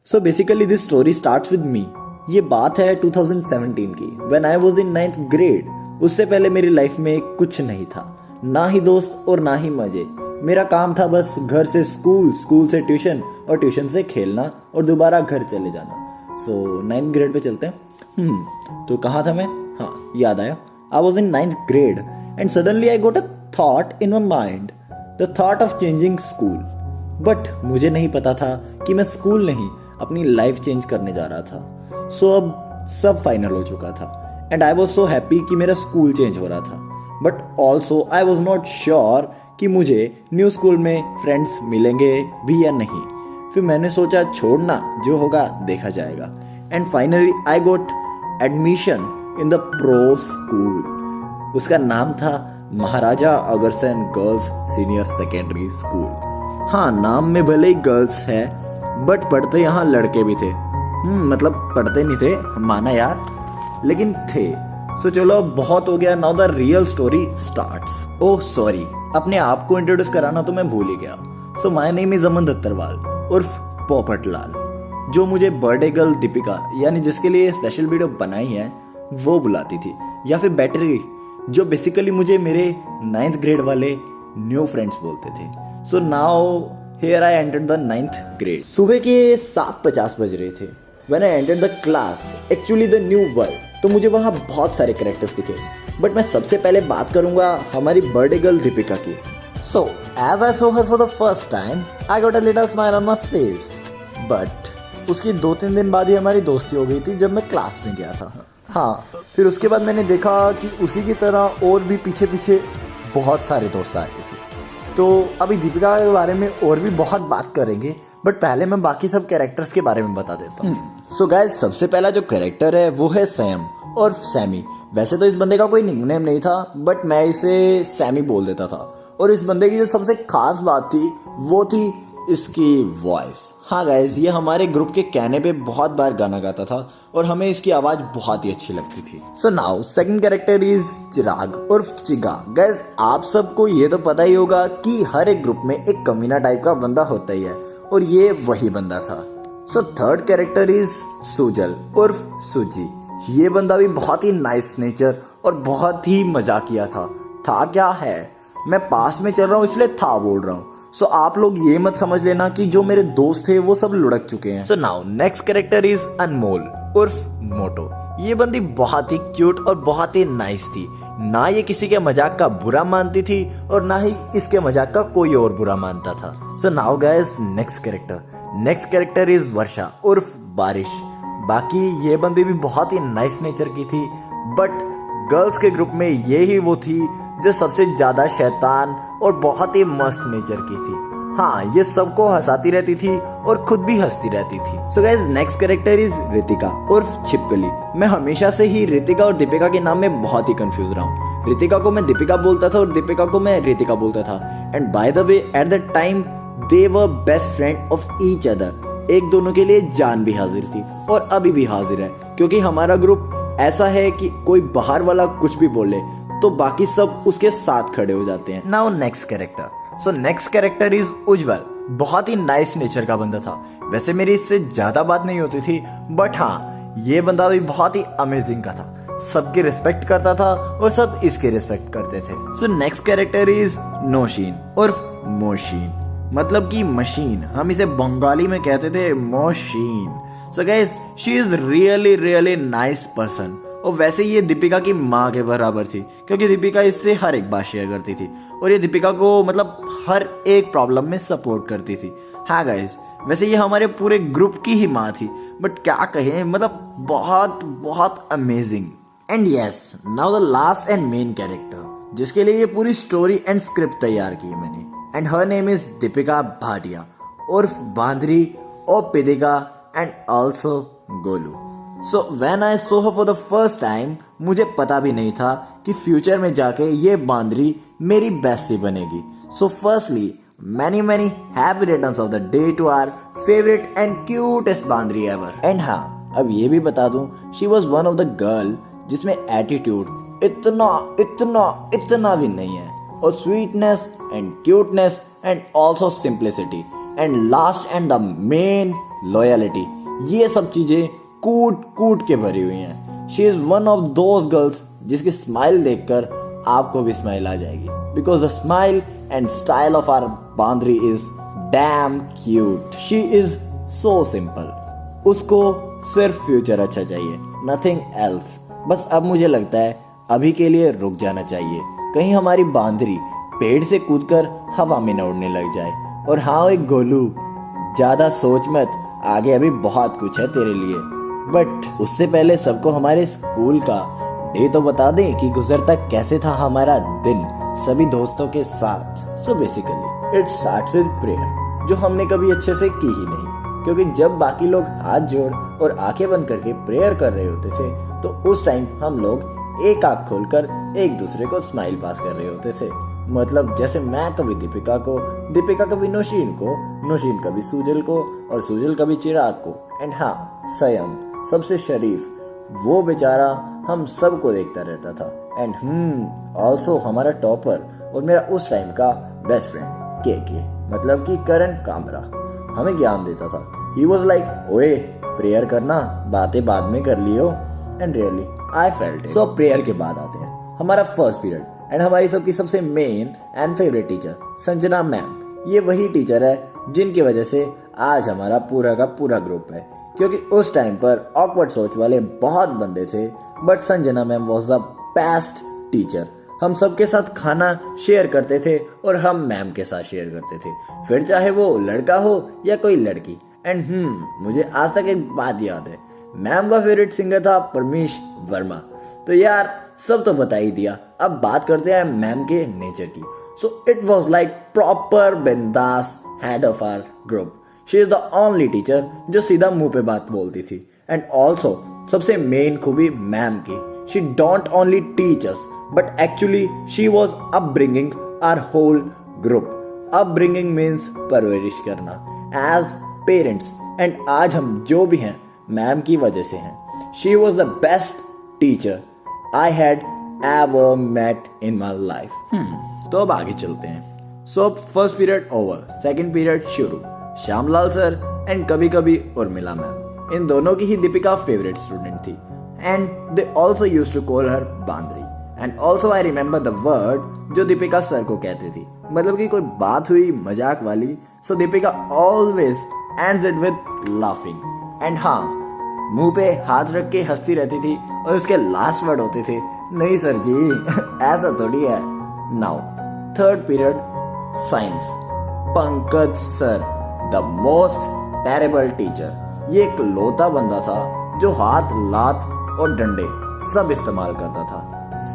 So basically this story starts with me. ये बात है 2017 की, when I was in 9th grade. उससे पहले मेरी लाइफ में कुछ नहीं था, ना ही दोस्त और ना ही मजे। मेरा काम था बस घर से स्कूल, स्कूल से ट्यूशन और ट्यूशन से खेलना और दोबारा घर चले जाना। सो 9th ग्रेड पे चलते हैं। तो कहाँ था मैं? हाँ, याद आया। I was in 9th grade and suddenly I got a thought in my mind, the thought of changing school. But मुझे नहीं पता था कि मैं स्कूल नहीं, अपनी लाइफ चेंज करने जा रहा था। सो अब सब फाइनल हो चुका था and I was so happy कि मेरा स्कूल चेंज हो रहा था। But also I was not sure कि मुझे न्यू स्कूल में फ्रेंड्स मिलेंगे भी या नहीं। फिर मैंने सोचा छोड़ना, जो होगा देखा जाएगा। And finally I got admission in the pro school. उसका नाम था Maharaja Agrasen girls senior secondary school. हाँ, नाम में भले ही गर्ल्स है बट पढ़ते यहाँ लड़के भी थे। मतलब पढ़ते नहीं थे, माना यार, लेकिन थे। सो चलो बहुत हो गया, now the real story starts. Oh sorry, अपने आप को इंट्रोड्यूस कराना तो मैं भूल ही गया। सो माय नेम इज अमन दत्तरवाल उर्फ पोपटलाल। जो मुझे बर्थडे गर्ल दीपिका, यानी जिसके लिए स्पेशल वीडियो बनाई है, वो बुलाती थी, या फिर बैटरी, जो बेसिकली मुझे मेरे 9th ग्रेड वाले न्यू फ्रेंड्स बोलते थे। So now here I entered the 9th grade. सुबह के 7:50 बज रहे थे when I entered the class, actually the new world. तो मुझे वहाँ बहुत सारे कैरेक्टर्स दिखे, बट मैं सबसे पहले बात करूंगा हमारी बर्थडे गर्ल दीपिका की। So as I saw her for the first time, I got a little smile on my face. But उसकी 2-3 दिन बाद ही हमारी दोस्ती हो गई थी जब मैं क्लास में गया था। हाँ, फिर उसके बाद मैंने देखा कि उसी की तरह और भी पीछे पीछे बहुत सारे दोस्त आ गए थे। तो अभी दीपिका के बारे में और भी बहुत बात करेंगे, बट पहले मैं बाकी सब कैरेक्टर्स के बारे में बता देता हूँ। सो गाइस, सबसे पहला जो कैरेक्टर है वो है सैम और सैमी। वैसे तो इस बंदे का कोई निकनेम नहीं था, बट मैं इसे सैमी बोल देता था। और इस बंदे की जो सबसे खास बात थी वो थी इसकी वॉइस। हाँ गाइस, ये हमारे ग्रुप के कहने पे बहुत बार गाना गाता था और हमें इसकी आवाज बहुत ही अच्छी लगती थी। So now second character is Chirag उर्फ चिगा। गाइस, आप सबको ये तो पता ही होगा कि हर एक ग्रुप में एक कमीना टाइप का बंदा होता ही है, और ये वही बंदा था। So third character is Sujal उर्फ सुजी। ये बंदा भी बहुत ही नाइस नेचर और बहुत ही मजाकिया था। क्या है, मैं पास में चल रहा हूँ इसलिए था बोल रहा हूँ। सो आप लोग ये मत समझ लेना कि जो मेरे दोस्त थे वो सब लुढ़क चुके हैं। So now next character is Anmol उर्फ मोटो। ये बंदी बहुत ही क्यूट और बहुत ही नाइस थी। ना ये किसी के मजाक का बुरा मानती थी और ना ही इसके मजाक का कोई और बुरा मानता था। So now guys, next character is Varsha उर्फ बारिश। बाकी ये बंदी भी बहुत ही नाइस नेचर की थी, बट गर्ल्स के ग्रुप में ये ही वो थी जो सबसे ज्यादा शैतान और बहुत ही मस्त नेचर की थी। हाँ, ये सबको हंसाती रहती थी और खुद भी हंसती रहती थी। So guys, next character is Ritika उर्फ छिपकली। मैं हमेशा से ही रितिका और दीपिका के नाम में बहुत ही कंफ्यूज रहा हूँ। रितिका को मैं दीपिका बोलता था और दीपिका को मैं रितिका बोलता था। And by the way, at the time they were best friend of each other. एक दोनों के लिए जान भी हाजिर थी और अभी भी हाजिर है, क्योंकि हमारा ग्रुप ऐसा है कि कोई बाहर वाला कुछ भी बोले तो बाकी सब उसके साथ खड़े हो जाते हैं। Now next character. So next character is Ujjwal. बहुत ही नाइस नेचर का बंदा था। वैसे मेरी इससे ज्यादा बात नहीं होती थी, बट हाँ, ये बंदा भी बहुत ही अमेजिंग का था। सबकी रिस्पेक्ट करता था और सब इसके रिस्पेक्ट करते थे। So next character is Nausheen उर्फ मोशीन, मतलब कि मशीन। हम इसे बंगाली में कहते थे machine. So guys, she is really nice person. और वैसे ये दीपिका की माँ के बराबर थी, क्योंकि दीपिका इससे हर एक बात शेयर करती थी और ये दीपिका को मतलब हर एक प्रॉब्लम में सपोर्ट करती थी। हाँ गाइस, वैसे ये हमारे पूरे ग्रुप की ही माँ थी, बट क्या कहें, मतलब बहुत amazing. And yes, now the last and main character, जिसके लिए ये पूरी स्टोरी एंड स्क्रिप्ट तैयार की है मैंने। And her name is Deepika Bhatia उर्फ बांद्री और Pidika and also Golu. So when I saw her for the first time, मुझे पता भी नहीं था कि फ्यूचर में जाके ये बांद्री मेरी बेस्टी बनेगी। So firstly, many happy returns of the day to our favourite and cutest Bandri ever. And हाँ, अब ये भी बता दूं, she was one of the girl जिसमें एटीट्यूड इतना भी नहीं है, और sweetness and cuteness and also simplicity and last and the main loyalty ये सब चीजें कूट कूट के भरी हुई हैं। She is one of those girls जिसकी स्माइल देखकर आपको भी स्माइल आ जाएगी, because the smile and style of our Bandri is damn cute. She is so simple, उसको सिर्फ फ्यूचर अच्छा चाहिए, नथिंग एल्स। बस अब मुझे लगता है अभी के लिए रुक जाना चाहिए, कहीं हमारी बांद्री पेड़ से कूदकर हवा में न उड़ने लग जाए। और हाँ एक गोलू, ज्यादा सोच मत, आगे अभी बहुत कुछ है तेरे लिए। बट उससे पहले सबको हमारे स्कूल का डे तो बता दें कि गुजरता कैसे था हमारा दिन सभी दोस्तों के साथ। So basically it starts with prayer, जो हमने कभी अच्छे से की ही नहीं, क्योंकि जब बाकी लोग हाथ जोड़ और आंखें बंद करके प्रेयर कर रहे होते थे तो उस टाइम हम लोग एक आंख खोलकर एक दूसरे को स्माइल पास कर रहे होते थे। मतलब जैसे मैं कभी दीपिका को, दीपिका कभी नौशीन को, नौशीन कभी सुजल को और सुजल कभी चिराग को। एंड हाँ सयम सबसे शरीफ, वो बेचारा हम सबको देखता रहता था। एंड ऑल्सो हमारा टॉपर और मेरा उस टाइम का बेस्ट फ्रेंड के मतलब कि करण कामरा हमें ज्ञान देता था। ही वॉज लाइक ओए प्रेयर करना, बातें बाद में कर लियो। And really I felt it. So prayer के बाद आते हैं हमारा फर्स्ट पीरियड एंड हमारी सबकी सबसे main and favourite teacher Sanjana ma'am. ये वही टीचर है जिनकी वजह से आज हमारा पूरा का पूरा ग्रुप है, क्योंकि उस टाइम पर ऑकवर्ड सोच वाले बहुत बंदे थे, but Sanjana ma'am was the best teacher. हम सबके साथ खाना शेयर करते थे और हम मैम के साथ शेयर करते थे, फिर चाहे वो लड़का हो या कोई लड़की। एंड मुझे आज तक एक बात याद है, मैम का फेवरेट सिंगर था परमीश वर्मा। तो यार सब तो बता ही दिया, अब बात करते हैं मैम के नेचर की। So it was like proper बिंदास head of our group. She is the only teacher जो सीधा मुंह पे बात बोलती थी। एंड ऑल्सो सबसे मेन खूबी मैम की, she don't only teach us but actually she was upbringing our whole group. Upbringing means परवरिश करना एज पेरेंट्स। एंड आज हम जो भी हैं मैम की वजह से हैं। She was the best teacher I had ever met in my life. तो अब आगे चलते हैं। सो अब first period over, second period शुरू। श्यामलाल सर एंड कभी कभी उर्मिला मैम, इन दोनों की ही दीपिका फेवरेट स्टूडेंट थी। And they also used to call her Bandri. And also I remember the word जो दीपिका सर को कहती थी, मतलब कि कोई बात हुई मजाक वाली, so Deepika always ends it with laughing. And हाँ मुंह पे हाथ रख के हंसती रहती थी और उसके लास्ट वर्ड होते थे नहीं सर जी ऐसा थोड़ी है। Now third period science, Pankaj sir the most terrible teacher. ये एक लौता बंदा था जो हाथ, लात और डंडे सब इस्तेमाल करता था।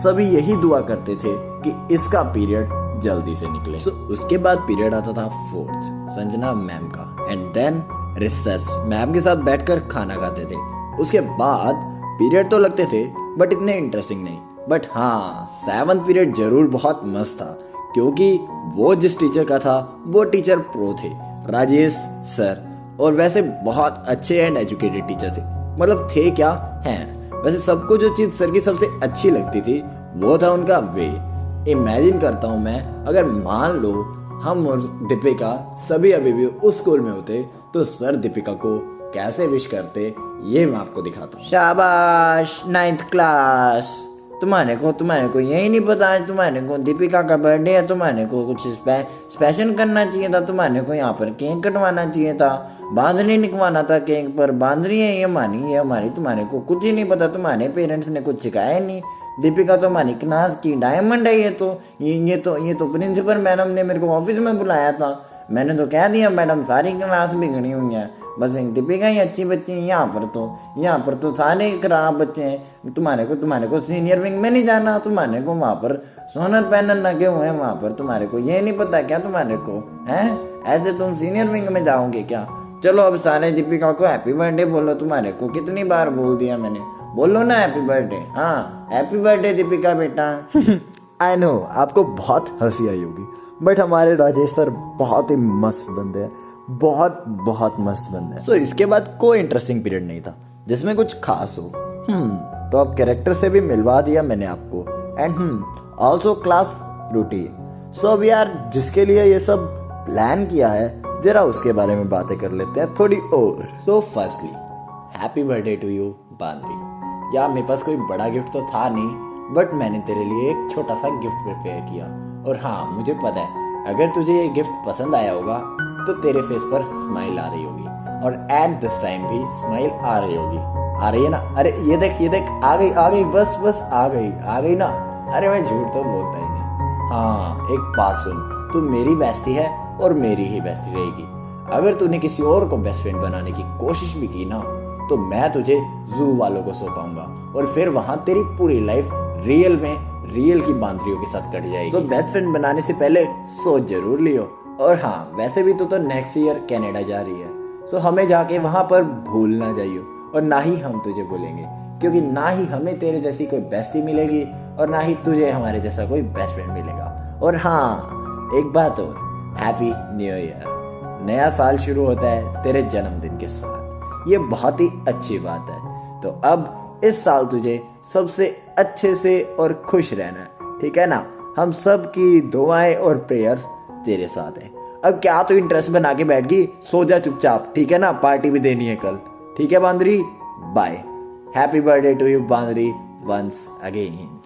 सभी यही दुआ करते थे कि इसका पीरियड जल्दी से निकले। So, उसके बाद पीरियड आता था फोर्थ, संजना मैम का। एंड देन रिसेस, मैम के साथ बैठकर खाना खाते थे। उसके बाद पीरियड तो लगते थे बट इतने इंटरेस्टिंग नहीं। बट हाँ सेवंथ पीरियड जरूर बहुत मस्त था, क्योंकि वो जिस टीचर का था वो टीचर प्रो थे, राजेश सर। और वैसे बहुत अच्छे एंड एजुकेटेड टीचर थे, मतलब थे क्या हैं। वैसे सबको जो चीज सर की सबसे अच्छी लगती थी वो था उनका वे। इमेजिन करता हूँ मैं, अगर मान लो हम और दीपिका सभी अभी भी उस स्कूल में होते तो सर दीपिका को कैसे विश करते, ये मैं आपको दिखाता हूँ। शाबाश 9th क्लास, तुम्हारे को यही नहीं पता है, तुम्हारे को दीपिका का बर्थडे है, तुम्हारे को कुछ स्पेशल करना चाहिए था, तुम्हारे को यहाँ पर केक कटवाना चाहिए था, बांधनी निकलवाना था केक पर। बांधनी है ये हमारी, तुम्हारे को कुछ ही नहीं पता, तुम्हारे पेरेंट्स ने कुछ सिखाया नहीं। दीपिका तो हमारी क्लास की डायमंड है। ये तो प्रिंसिपल मैडम ने मेरे को ऑफिस में बुलाया था, मैंने तो कह दिया मैडम सारी क्लास बिगड़ी हुई है, बस दीपिका ही अच्छी बच्ची है। यहाँ पर तो सारे खराब बच्चे हैं। तुम्हारे को सीनियर विंग में नहीं जाना, तुम्हारे को वहाँ पर सोनर पैनल लगे हुए हैं, वहाँ पर तुम्हारे को ये नहीं पता क्या तुम्हारे को है? ऐसे तुम सीनियर विंग में जाओगे क्या? चलो अब सारे दीपिका को हैप्पी बर्थडे बोलो। तुम्हारे को कितनी बार बोल दिया मैंने, बोलो ना हैप्पी बर्थडे। हाँ हैप्पी बर्थडे दीपिका बेटा। आई नो आपको बहुत हंसी आई होगी, बट हमारे राजेश सर बहुत ही मस्त बंदे हैं, बहुत मस्त बंदे हैं। सो इसके बाद कोई इंटरेस्टिंग पीरियड नहीं था जिसमें कुछ खास हो। तो अब कैरेक्टर से भी मिलवा दिया मैंने आपको। And also class routine. So अब यार जिसके लिए ये सब प्लान किया है, जरा उसके बारे में बातें कर लेते हैं थोड़ी और। So firstly happy birthday to you Bandri. यार मेरे पास कोई बड़ा गिफ्ट तो था नहीं, बट मैंने तेरे लिए एक छोटा सा गिफ्ट प्रिपेयर किया। और हाँ, मुझे पता है अगर तुझे ये गिफ्ट पसंद आया होगा तो तेरे फेस पर स्माइल आ रही होगी, और एट दिस टाइम भी स्माइल आ रही होगी। आ रही है ना? अरे ये देख आ गई, बस आ गई ना। अरे मैं झूठ तो बोलता ही नहीं। हाँ, एक बात सुन, तू मेरी बेस्टी है और मेरी ही बेस्टी रहेगी। अगर तूने किसी और को बेस्ट फ्रेंड बनाने की कोशिश भी की ना, तो मैं तुझे जू वालों को सौंपाऊंगा, और फिर वहां तेरी पूरी लाइफ रियल की बांदरियों के साथ कट जाएगी। तो बेस्ट फ्रेंड बनाने से पहले सोच जरूर लियो। और हाँ, वैसे भी तू तो नेक्स्ट ईयर कनाडा जा रही है, सो हमें जाके वहां पर भूल ना जाइयो, और ना ही हम तुझे भूलेंगे, क्योंकि ना ही हमें तेरे जैसी कोई बेस्टी मिलेगी और ना ही तुझे हमारे जैसा कोई बेस्ट फ्रेंड मिलेगा। और हाँ, एक बात और, हैप्पी न्यू ईयर। नया साल शुरू होता है तेरे जन्मदिन के साथ, ये बहुत ही अच्छी बात है। तो अब इस साल तुझे सबसे अच्छे से और खुश रहना है, ठीक है ना? हम सब की दुआएं और प्रेयर्स तेरे साथ हैं। अब क्या तू इंटरेस्ट बना के बैठ गई? सो जा चुपचाप, ठीक है ना? पार्टी भी देनी है कल, ठीक है Bandri? Bye. Happy birthday to you Bandri once again.